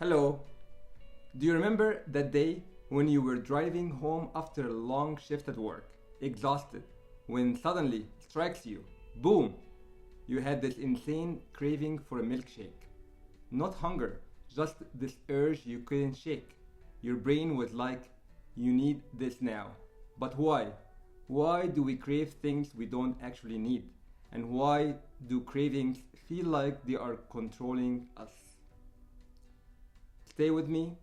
Hello. Do you remember that day when you were driving home after a long shift at work, exhausted, when suddenly strikes you, boom, you had this insane craving for a milkshake? Not hunger, just this urge you couldn't shake. Your brain was like, you need this now. But why? Why do we crave things we don't actually need? And why do cravings feel like they are controlling us? Stay with me.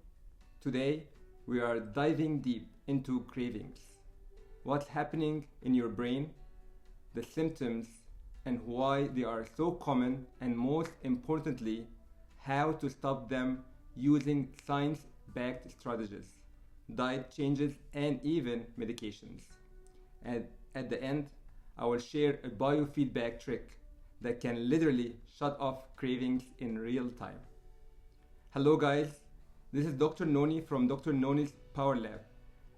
Today, we are diving deep into cravings. What's happening in your brain, the symptoms, and why they are so common, and most importantly, how to stop them using science-backed strategies, diet changes, and even medications. And at the end, I will share a biofeedback trick that can literally shut off cravings in real time. Hello guys, this is Dr. Noni from Dr. Noni's Power Lab.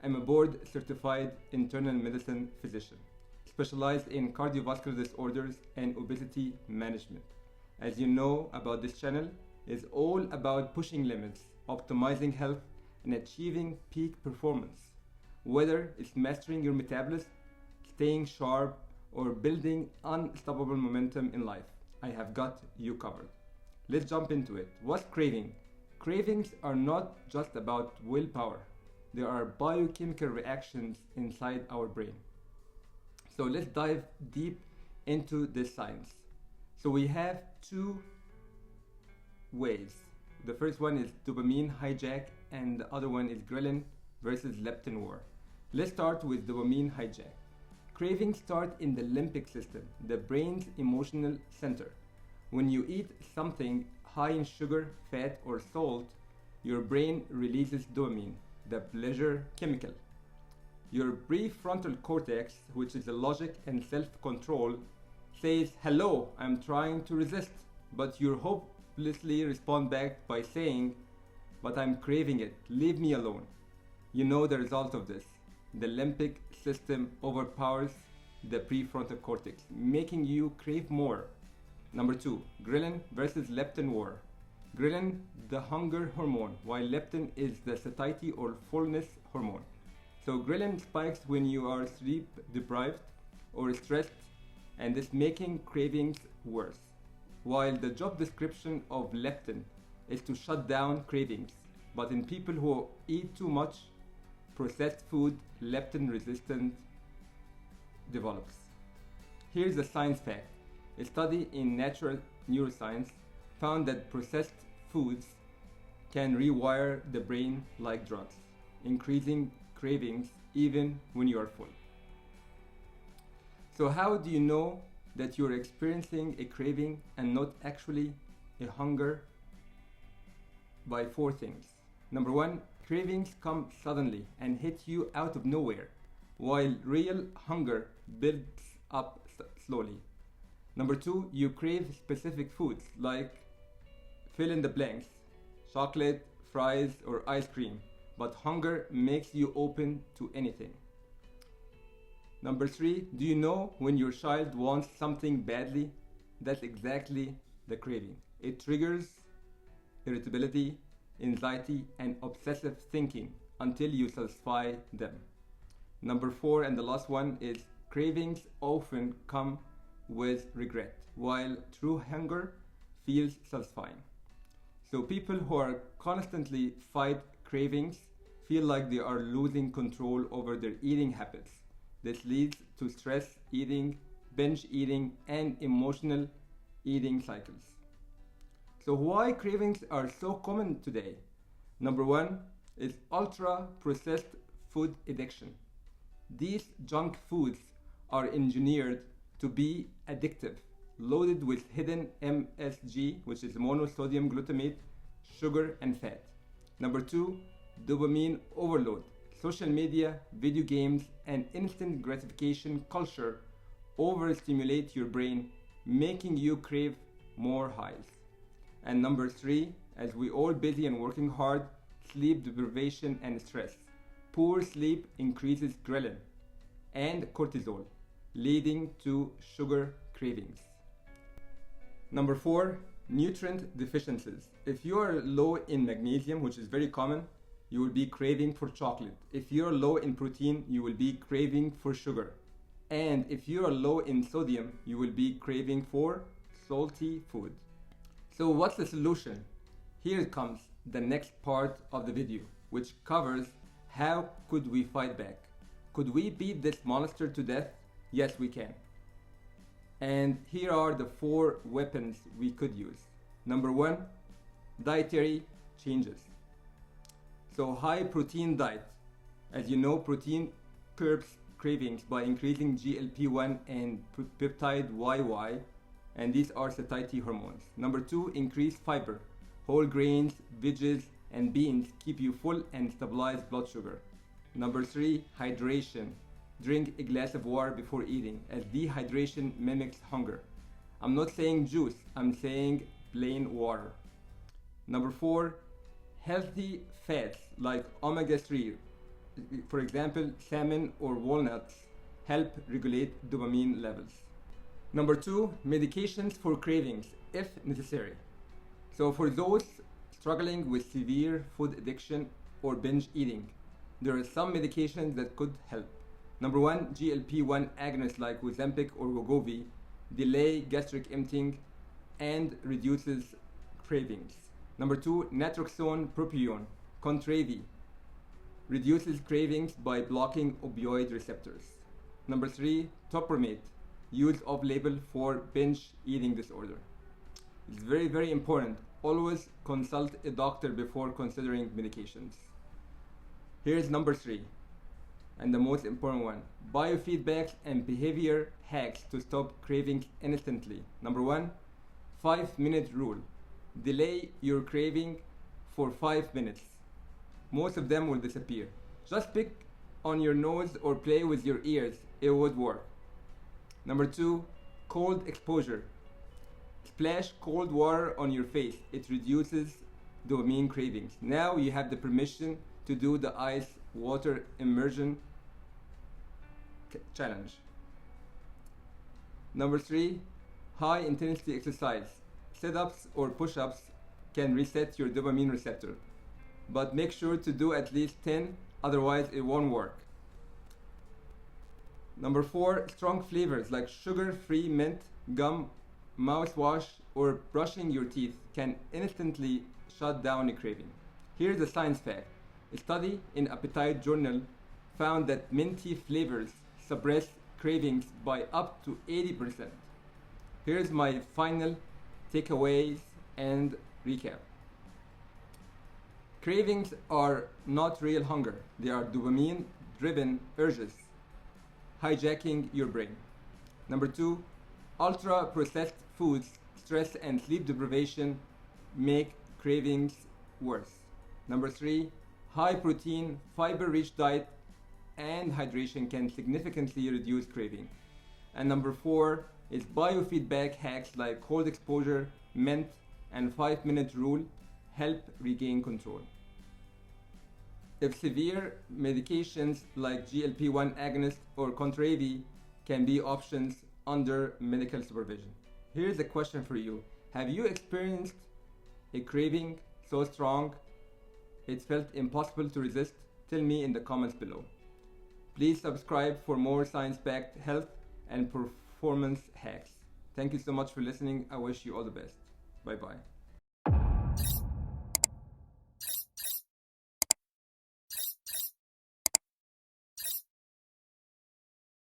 I'm a board certified internal medicine physician, specialized in cardiovascular disorders and obesity management. As you know about this channel, is all about pushing limits, optimizing health, and achieving peak performance. Whether it's mastering your metabolism, staying sharp, or building unstoppable momentum in life, I have got you covered. Let's jump into it. What's craving? Cravings are not just about willpower. They are biochemical reactions inside our brain. So let's dive deep into this science. So we have two ways. The first one is dopamine hijack, and the other one is ghrelin versus leptin war. Let's start with dopamine hijack. Cravings start in the limbic system, the brain's emotional center. When you eat something high in sugar, fat, or salt, your brain releases dopamine, the pleasure chemical. Your prefrontal cortex, which is the logic and self-control, says, "Hello, I'm trying to resist," but you hopelessly respond back by saying, "But I'm craving it, leave me alone." You know the result of this. The limbic system overpowers the prefrontal cortex, making you crave more. Number 2, ghrelin versus leptin war. Ghrelin, the hunger hormone, while leptin is the satiety or fullness hormone. So ghrelin spikes when you are sleep deprived or stressed, and this making cravings worse. While the job description of leptin is to shut down cravings, but in people who eat too much processed food, leptin resistance develops. Here's the science fact. A study in natural neuroscience found that processed foods can rewire the brain like drugs, increasing cravings even when you are full. So how do you know that you're experiencing a craving and not actually a hunger? By 4 things. Number 1, cravings come suddenly and hit you out of nowhere, while real hunger builds up slowly. Number 2, you crave specific foods like fill in the blanks, chocolate, fries, or ice cream, but hunger makes you open to anything. Number 3, do you know when your child wants something badly? That's exactly the craving. It triggers irritability, anxiety, and obsessive thinking until you satisfy them. Number 4, and the last one, is cravings often come with regret, while true hunger feels satisfying. So people who are constantly fight cravings feel like they are losing control over their eating habits. This leads to stress eating, binge eating, and emotional eating cycles. So why cravings are so common today? Number 1 is ultra-processed food addiction. These junk foods are engineered to be addictive, loaded with hidden MSG, which is monosodium glutamate, sugar, and fat. Number 2, dopamine overload. Social media, video games, and instant gratification culture overstimulate your brain, making you crave more highs. And number 3, as we all busy and working hard, sleep deprivation and stress. Poor sleep increases ghrelin and cortisol, leading to sugar cravings. Number 4, Nutrient deficiencies. If you are low in magnesium, which is very common, you will be craving for chocolate. If you're low in protein, you will be craving for sugar. And if you are low in sodium, you will be craving for salty food. So what's the solution? Here comes the next part of the video, which covers how could we fight back. Could we beat this monster to death? Yes, we can. And here are the 4 weapons we could use. Number 1, dietary changes. So high protein diet. As you know, protein curbs cravings by increasing GLP-1 and peptide YY, and these are satiety hormones. Number 2, increase fiber. Whole grains, veggies, and beans keep you full and stabilize blood sugar. Number 3, hydration. Drink a glass of water before eating, as dehydration mimics hunger. I'm not saying juice, I'm saying plain water. Number 4, healthy fats like omega-3, for example, salmon or walnuts, help regulate dopamine levels. Number 2, medications for cravings, if necessary. So for those struggling with severe food addiction or binge eating, there are some medications that could help. Number 1, GLP-1 agonists like Ozempic or Wegovy delay gastric emptying and reduces cravings. Number 2, naltrexone propionate, Contravi, reduces cravings by blocking opioid receptors. Number 3, topiramate, used off-label for binge eating disorder. It's very, very important. Always consult a doctor before considering medications. Here's number 3, and the most important one: biofeedback and behavior hacks to stop craving instantly. Number 1, 5-minute rule. Delay your craving for 5 minutes. Most of them will disappear. Just pick on your nose or play with your ears. It would work. Number 2, cold exposure. Splash cold water on your face. It reduces dopamine cravings. Now you have the permission to do the ice water immersion challenge. Number 3, high intensity exercise. Sit-ups or push-ups can reset your dopamine receptor, but make sure to do at least 10, otherwise it won't work. Number 4, strong flavors like sugar-free mint, gum, mouthwash, or brushing your teeth can instantly shut down a craving. Here's a science fact. A study in Appetite Journal found that minty flavors suppress cravings by up to 80%. Here's my final takeaways and recap. Cravings are not real hunger. They are dopamine-driven urges hijacking your brain. Number 2, ultra-processed foods, stress, and sleep deprivation make cravings worse. Number 3, high protein, fiber-rich diet and hydration can significantly reduce craving. And number 4 is biofeedback hacks like cold exposure, mint, and 5-minute rule help regain control. If severe medications like GLP-1 agonist or Contravi can be options under medical supervision. Here's a question for you. Have you experienced a craving so strong it felt impossible to resist? Tell me in the comments below. Please subscribe for more science-backed health and performance hacks. Thank you so much for listening. I wish you all the best. Bye-bye.